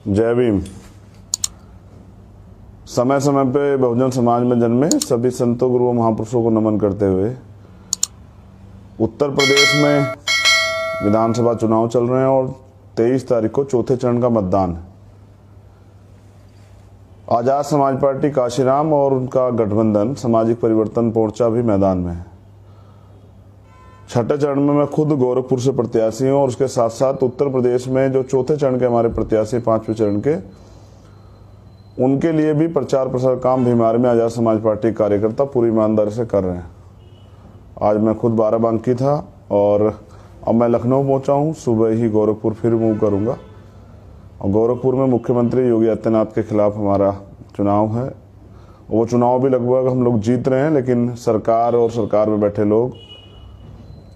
जय भीम। समय समय पे बहुजन समाज में जन्मे सभी संतों गुरुओं महापुरुषों को नमन करते हुए उत्तर प्रदेश में विधानसभा चुनाव चल रहे हैं और 23 तारीख को चौथे चरण का मतदान है। आजाद समाज पार्टी काशीराम और उनका गठबंधन सामाजिक परिवर्तन मोर्चा भी मैदान में है। छठे चरण में मैं खुद गोरखपुर से प्रत्याशी हूं और उसके साथ साथ उत्तर प्रदेश में जो चौथे चरण के हमारे प्रत्याशी 5वें चरण के, उनके लिए भी प्रचार प्रसार काम भीमार में आजाद समाज पार्टी कार्यकर्ता पूरी ईमानदारी से कर रहे हैं। आज मैं खुद बाराबंकी था और अब मैं लखनऊ पहुंचा हूं। सुबह ही गोरखपुर फिर मूव करूंगा और गोरखपुर में मुख्यमंत्री योगी आदित्यनाथ के खिलाफ हमारा चुनाव है। वो चुनाव भी लगभग हम लोग जीत रहे हैं, लेकिन सरकार और सरकार में बैठे लोग,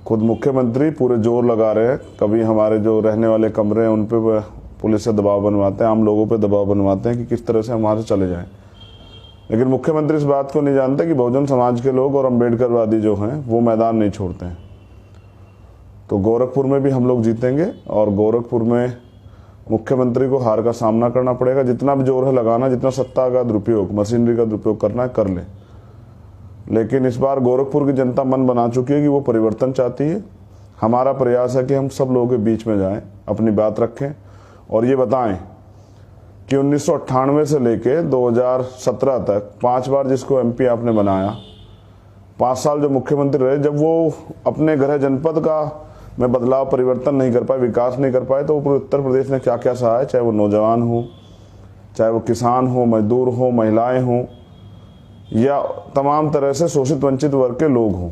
खुद मुख्यमंत्री पूरे जोर लगा रहे हैं। कभी हमारे जो रहने वाले कमरे हैं उन पे पुलिस से दबाव बनवाते हैं, आम लोगों पे दबाव बनवाते हैं कि किस तरह से हम वहाँ से चले जाएं। लेकिन मुख्यमंत्री इस बात को नहीं जानते कि बहुजन समाज के लोग और अम्बेडकरवादी जो हैं वो मैदान नहीं छोड़ते हैं। तो गोरखपुर में भी हम लोग जीतेंगे और गोरखपुर में मुख्यमंत्री को हार का सामना करना पड़ेगा। जितना भी जोर है लगाना, जितना सत्ता का दुरुपयोग, मशीनरी का दुरुपयोग करना है कर ले। लेकिन इस बार गोरखपुर की जनता मन बना चुकी है कि वो परिवर्तन चाहती है। हमारा प्रयास है कि हम सब लोगों के बीच में जाएं, अपनी बात रखें और ये बताएं कि 1998 से लेके 2017 तक 5 बार जिसको एमपी आपने बनाया, 5 साल जो मुख्यमंत्री रहे, जब वो अपने गृह जनपद का में बदलाव परिवर्तन नहीं कर पाए, विकास नहीं कर पाए, तो पूरे उत्तर प्रदेश ने क्या क्या सहा है। चाहे वो नौजवान हो, चाहे वो किसान हो, मजदूर हो, महिलाएं हों या तमाम तरह से शोषित वंचित वर्ग के लोग हों।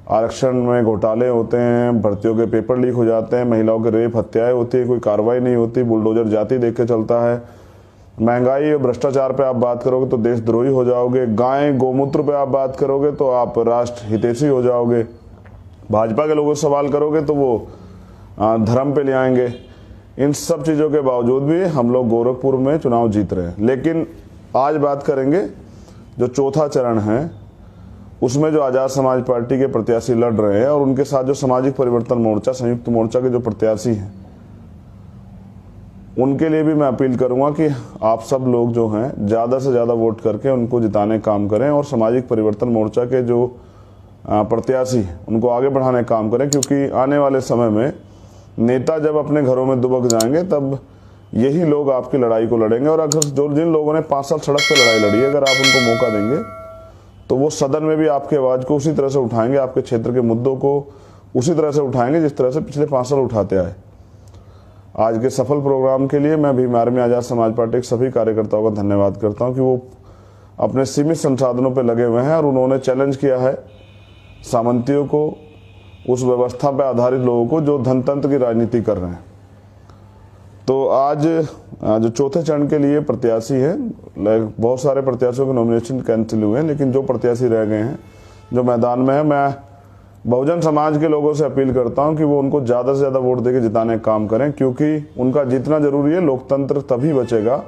आरक्षण में घोटाले होते हैं, भर्तियों के पेपर लीक हो जाते हैं, महिलाओं के रेप हत्याएं होती है, कोई कार्रवाई नहीं होती, बुलडोजर जाति देख के चलता है। महंगाई और भ्रष्टाचार पे आप बात करोगे तो देशद्रोही हो जाओगे। गाय गोमूत्र पे आप बात करोगे तो आप राष्ट्र हितैषी हो जाओगे। भाजपा के लोगों से सवाल करोगे तो वो धर्म पे ले आएंगे। इन सब चीज़ों के बावजूद भी हम लोग गोरखपुर में चुनाव जीत रहे हैं। लेकिन आज बात करेंगे जो चौथा चरण है, उसमें जो आजाद समाज पार्टी के प्रत्याशी लड़ रहे हैं और उनके साथ जो सामाजिक परिवर्तन मोर्चा, संयुक्त मोर्चा के जो प्रत्याशी हैं, उनके लिए भी मैं अपील करूंगा कि आप सब लोग जो हैं ज़्यादा से ज़्यादा वोट करके उनको जिताने का काम करें और सामाजिक परिवर्तन मोर्चा के जो प्रत्याशी उनको आगे बढ़ाने का काम करें। क्योंकि आने वाले समय में नेता जब अपने घरों में दुबक जाएंगे तब यही लोग आपकी लड़ाई को लड़ेंगे। और अगर जो जिन लोगों ने 5 साल सड़क पर लड़ाई लड़ी है, अगर आप उनको मौका देंगे तो वो सदन में भी आपकी आवाज़ को उसी तरह से उठाएंगे, आपके क्षेत्र के मुद्दों को उसी तरह से उठाएंगे जिस तरह से पिछले 5 साल उठाते आए। आज के सफल प्रोग्राम के लिए मैं भीमार में आजाद समाज पार्टी के सभी कार्यकर्ताओं का धन्यवाद करता हूं कि वो अपने सीमित संसाधनों पर लगे हुए हैं और उन्होंने चैलेंज किया है सामंतियों को, उस व्यवस्था पर आधारित लोगों को जो धनतंत्र की राजनीति कर रहे हैं। तो आज जो चौथे चरण के लिए प्रत्याशी हैं, बहुत सारे प्रत्याशियों के नॉमिनेशन कैंसिल हुए हैं, लेकिन जो प्रत्याशी रह गए हैं जो मैदान में है, मैं बहुजन समाज के लोगों से अपील करता हूं कि वो उनको ज़्यादा से ज़्यादा वोट देके जिताने का काम करें। क्योंकि उनका जीतना जरूरी है। लोकतंत्र तभी बचेगा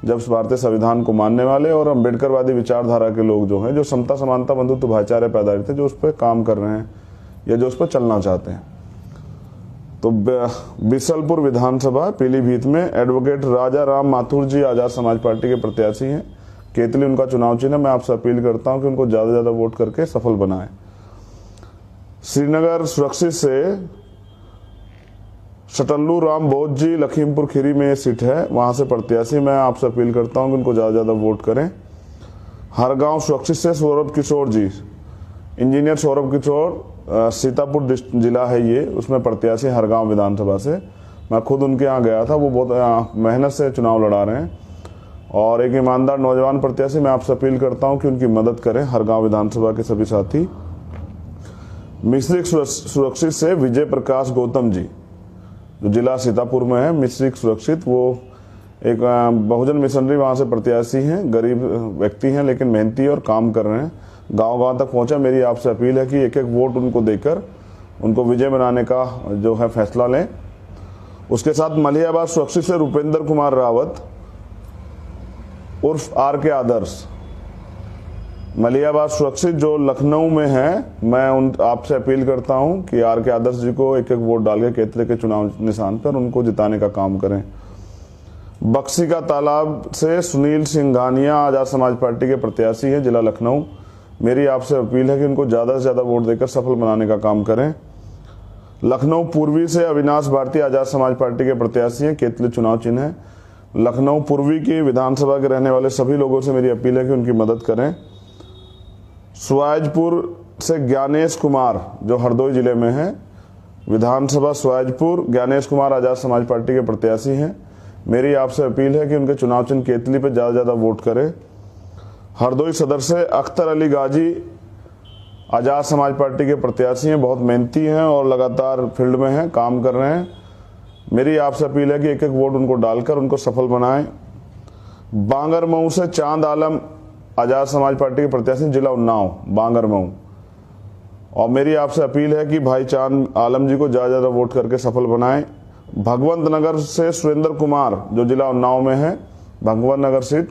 जब भारतीय संविधान को मानने वाले और अम्बेडकरवादी विचारधारा के लोग जो हैं, जो समता समानता बंधुत्व भाईचारे पैदा करते हैं, जो उस पर काम कर रहे हैं या जो उस पर चलना चाहते हैं। तो बिसलपुर विधानसभा पीलीभीत में एडवोकेट राजा राम माथुर जी आजाद समाज पार्टी के प्रत्याशी हैं। केतली उनका चुनाव चिन्ह। मैं आपसे अपील करता हूं कि उनको ज़्यादा से ज़्यादा वोट करके सफल बनाएं। श्रीनगर सुरक्षित से सटल्लू राम बोध जी लखीमपुर खीरी में ये सीट है, वहां से प्रत्याशी। मैं आपसे अपील करता हूं कि उनको ज़्यादा से ज़्यादा वोट करें। हरगांव सुरक्षित से सौरभ किशोर जी, इंजीनियर सौरभ किशोर, सीतापुर जिला है ये, उसमें प्रत्याशी हरगांव विधानसभा से। मैं खुद उनके यहाँ गया था, वो बहुत मेहनत से चुनाव लड़ा रहे हैं और एक ईमानदार नौजवान प्रत्याशी। मैं आपसे अपील करता हूं कि उनकी मदद करें हरगांव विधानसभा के सभी साथी। मिश्रिक सुरक्षित से विजय प्रकाश गौतम जी, जो जिला सीतापुर में है, मिश्रिक सुरक्षित, वो एक बहुजन मिशनरी वहाँ से प्रत्याशी हैं। गरीब व्यक्ति हैं लेकिन मेहनती और काम कर रहे हैं, गांव-गांव तक पहुंचा। मेरी आपसे अपील है कि एक एक वोट उनको देकर उनको विजय बनाने का जो है फैसला लें। उसके साथ मलियाबाद सुरक्षित से रुपेंद्र कुमार रावत उर्फ आर के आदर्श, मलियाबाद सुरक्षित जो लखनऊ में है, मैं उन आपसे अपील करता हूं कि आर के आदर्श जी को एक एक वोट डाल के केतले के चुनाव निशान पर उनको जिताने का काम करें। बक्सी का तालाब से सुनील सिंघानिया आजाद समाज पार्टी के प्रत्याशी हैं, जिला लखनऊ। मेरी आपसे अपील है कि उनको ज़्यादा से ज़्यादा वोट देकर सफल बनाने का काम करें। लखनऊ पूर्वी से अविनाश भारती आजाद समाज पार्टी के प्रत्याशी हैं, केतली चुनाव चिन्ह है। लखनऊ पूर्वी की विधानसभा के रहने वाले सभी लोगों से मेरी अपील है कि उनकी मदद करें। सुआजपुर से ज्ञानेश कुमार, जो हरदोई जिले में है, विधानसभा सुआजपुर, ज्ञानेश कुमार आजाद समाज पार्टी के प्रत्याशी हैं। मेरी आपसे अपील है कि उनके चुनाव चिन्ह केतली पर ज़्यादा से ज़्यादा वोट करें। हरदोई सदर से अख्तर अली गाजी आजाद समाज पार्टी के प्रत्याशी हैं, बहुत मेहनती हैं और लगातार फील्ड में हैं, काम कर रहे हैं। मेरी आपसे अपील है कि एक एक वोट उनको डालकर उनको सफल बनाएं। बांगरमऊ से चांद आलम आजाद समाज पार्टी के प्रत्याशी, जिला उन्नाव, बांगरमऊ। और मेरी आपसे अपील है कि भाई चांद आलम जी को ज़्यादा ज़्यादा वोट करके सफल बनाएं। भगवंत नगर से सुरेंद्र कुमार, जो जिला उन्नाव में है, भगवंत नगर सीट,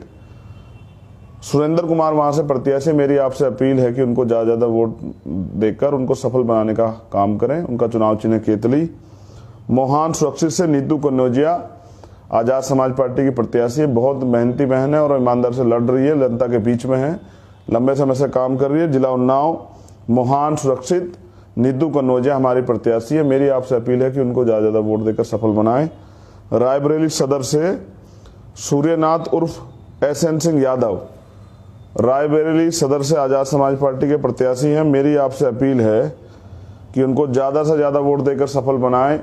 सुरेंद्र कुमार वहां से प्रत्याशी। मेरी आपसे अपील है कि उनको ज़्यादा ज़्यादा वोट देकर उनको सफल बनाने का काम करें। उनका चुनाव चिन्ह केतली। मोहान सुरक्षित से नीतू कन्नौजिया आजाद समाज पार्टी की प्रत्याशी, बहुत मेहनती बहन है और ईमानदार से लड़ रही है, जनता के बीच में है, लंबे समय से काम कर रही है। जिला उन्नाव, मोहान सुरक्षित, नीतू कन्नौजिया हमारी प्रत्याशी है। मेरी आपसे अपील है कि उनको ज़्यादा ज़्यादा वोट देकर सफल बनाएं। रायबरेली सदर से सूर्यनाथ उर्फ SN सिंह यादव, रायबरेली सदर से आजाद समाज पार्टी के प्रत्याशी हैं। मेरी आपसे अपील है कि उनको ज़्यादा से ज़्यादा वोट देकर सफल बनाएं।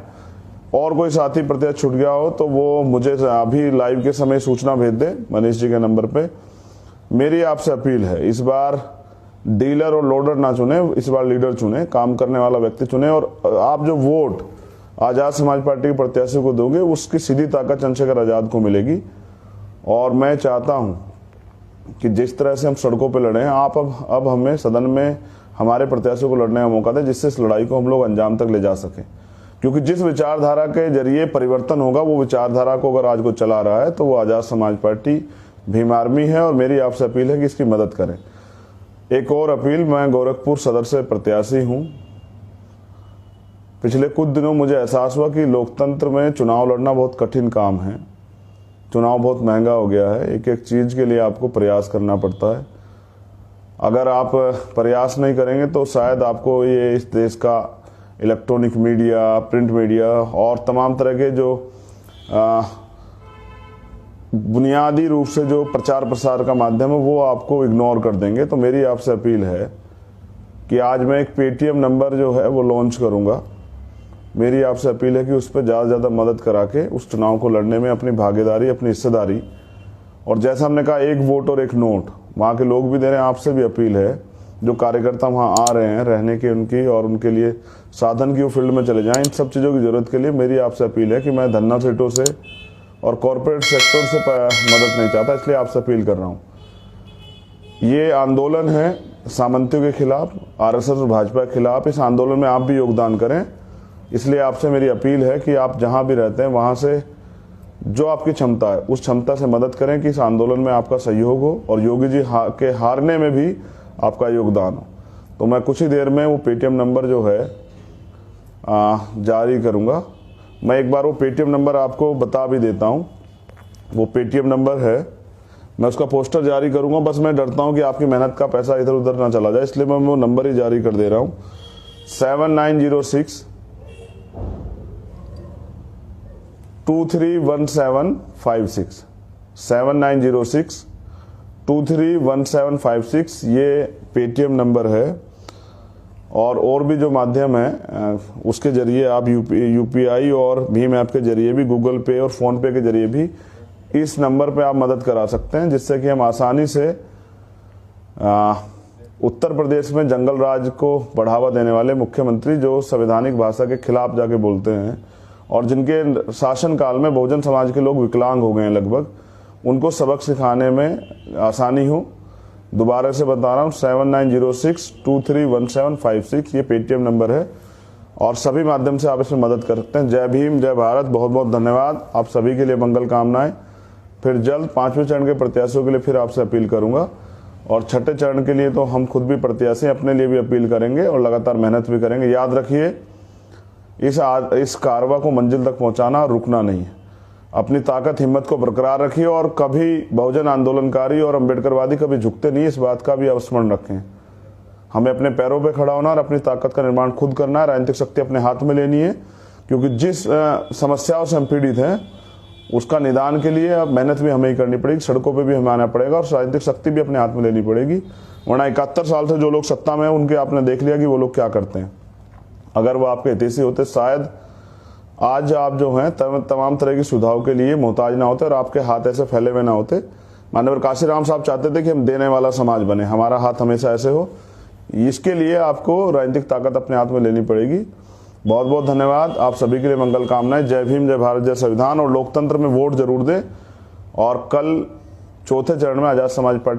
और कोई साथी प्रत्याशी छूट गया हो तो वो मुझे अभी लाइव के समय सूचना भेज दें मनीष जी के नंबर पे। मेरी आपसे अपील है, इस बार डीलर और लोडर ना चुने, इस बार लीडर चुने, काम करने वाला व्यक्ति चुने। और आप जो वोट आजाद समाज पार्टी के प्रत्याशी को दोगे उसकी सीधी ताकत चंद्रशेखर आजाद को मिलेगी। और मैं चाहता हूं कि जिस तरह से हम सड़कों पर लड़े हैं, आप अब हमें सदन में हमारे प्रत्याशियों को लड़ने का मौका दें, जिससे इस लड़ाई को हम लोग अंजाम तक ले जा सकें। क्योंकि जिस विचारधारा के जरिए परिवर्तन होगा, वो विचारधारा को अगर आज को चला रहा है तो वो आजाद समाज पार्टी, भीम आर्मी है। और मेरी आपसे अपील है कि इसकी मदद करें। एक और अपील, मैं गोरखपुर सदर से प्रत्याशी हूं। पिछले कुछ दिनों मुझे एहसास हुआ कि लोकतंत्र में चुनाव लड़ना बहुत कठिन काम है। चुनाव बहुत महंगा हो गया है, एक एक चीज के लिए आपको प्रयास करना पड़ता है। अगर आप प्रयास नहीं करेंगे तो शायद आपको ये इस देश का इलेक्ट्रॉनिक मीडिया, प्रिंट मीडिया और तमाम तरह के जो बुनियादी रूप से जो प्रचार प्रसार का माध्यम है वो आपको इग्नोर कर देंगे। तो मेरी आपसे अपील है कि आज मैं एक पेटीएम नंबर जो है वो लॉन्च करूंगा। मेरी आपसे अपील है कि उस पर ज़्यादा से ज़्यादा मदद करा के उस चुनाव को लड़ने में अपनी भागीदारी, अपनी हिस्सेदारी, और जैसा हमने कहा एक वोट और एक नोट, वहाँ के लोग भी दे रहे हैं। आपसे भी अपील है, जो कार्यकर्ता वहाँ आ रहे हैं रहने की उनकी और उनके लिए साधन की वो फील्ड में चले जाएं, इन सब चीज़ों की ज़रूरत के लिए मेरी आपसे अपील है कि मैं धन्ना सीटों से और कॉरपोरेट सेक्टर से मदद नहीं चाहता, इसलिए आपसे अपील कर रहा हूँ। ये आंदोलन है सामंतियों के खिलाफ, RSS और भाजपा के खिलाफ। इस आंदोलन में आप भी योगदान करें। इसलिए आपसे मेरी अपील है कि आप जहाँ भी रहते हैं वहाँ से जो आपकी क्षमता है उस क्षमता से मदद करें कि इस आंदोलन में आपका सहयोग हो और योगी जी के हारने में भी आपका योगदान हो। तो मैं कुछ ही देर में वो पेटीएम नंबर जो है जारी करूंगा। मैं एक बार वो पेटीएम नंबर आपको बता भी देता हूं। वो पेटीएम नंबर है, मैं उसका पोस्टर जारी करूंगा। बस मैं डरता हूं कि आपकी मेहनत का पैसा इधर उधर ना चला जाए, इसलिए मैं वो नंबर ही जारी कर दे रहा हूं। 7906 231756 7906 231756 ये पेटीएम नंबर है। और भी जो माध्यम है उसके जरिए आप यूपीआई और भीम ऐप के जरिए भी, गूगल पे और फोन पे के जरिए भी इस नंबर पे आप मदद करा सकते हैं, जिससे कि हम आसानी से उत्तर प्रदेश में जंगल राज को बढ़ावा देने वाले मुख्यमंत्री, जो संवैधानिक भाषा के खिलाफ जाके बोलते हैं और जिनके शासनकाल में बहुजन समाज के लोग विकलांग हो गए हैं लगभग, उनको सबक सिखाने में आसानी हो। दोबारा से बता रहा हूँ, 7906 231756 ये पेटीएम नंबर है और सभी माध्यम से आप इसमें मदद कर सकते हैं। जय भीम, जय भारत, बहुत बहुत धन्यवाद। आप सभी के लिए मंगल कामनाएं। फिर जल्द 5वें चरण के प्रत्याशियों के लिए फिर आपसे अपील करूंगा और छठे चरण के लिए तो हम खुद भी प्रत्याशी अपने लिए भी अपील करेंगे और लगातार मेहनत भी करेंगे। याद रखिए, इस कारवा को मंजिल तक पहुंचाना, रुकना नहीं है। अपनी ताकत हिम्मत को बरकरार रखिए और कभी बहुजन आंदोलनकारी और अम्बेडकरवादी कभी झुकते नहीं, इस बात का भी अवस्मरण रखें। हमें अपने पैरों पे खड़ा होना और अपनी ताकत का निर्माण खुद करना है, राजनीतिक शक्ति अपने हाथ में लेनी है, क्योंकि जिस समस्याओं से हम पीड़ित हैं उसका निदान के लिए अब मेहनत भी हमें ही करनी पड़ेगी, सड़कों पे भी हमें आना पड़ेगा और राजनीतिक शक्ति भी अपने हाथ में लेनी पड़ेगी। वरना 71 साल से जो लोग सत्ता में हैं उनके आपने देख लिया कि वो लोग क्या करते हैं। अगर वो आपके हितैषी होते शायद आज आप जो हैं तमाम तरह की सुविधाओं के लिए मोहताज ना होते और आपके हाथ ऐसे फैले हुए ना होते। माननीय काशीराम साहब चाहते थे कि हम देने वाला समाज बने, हमारा हाथ हमेशा ऐसे हो। इसके लिए आपको राजनीतिक ताकत अपने हाथ में लेनी पड़ेगी। बहुत बहुत धन्यवाद, आप सभी के लिए मंगल कामनाएं। जय भीम, जय भारत, जय संविधान। और लोकतंत्र में वोट जरूर दें। और कल चौथे चरण में आजाद समाज पार्टी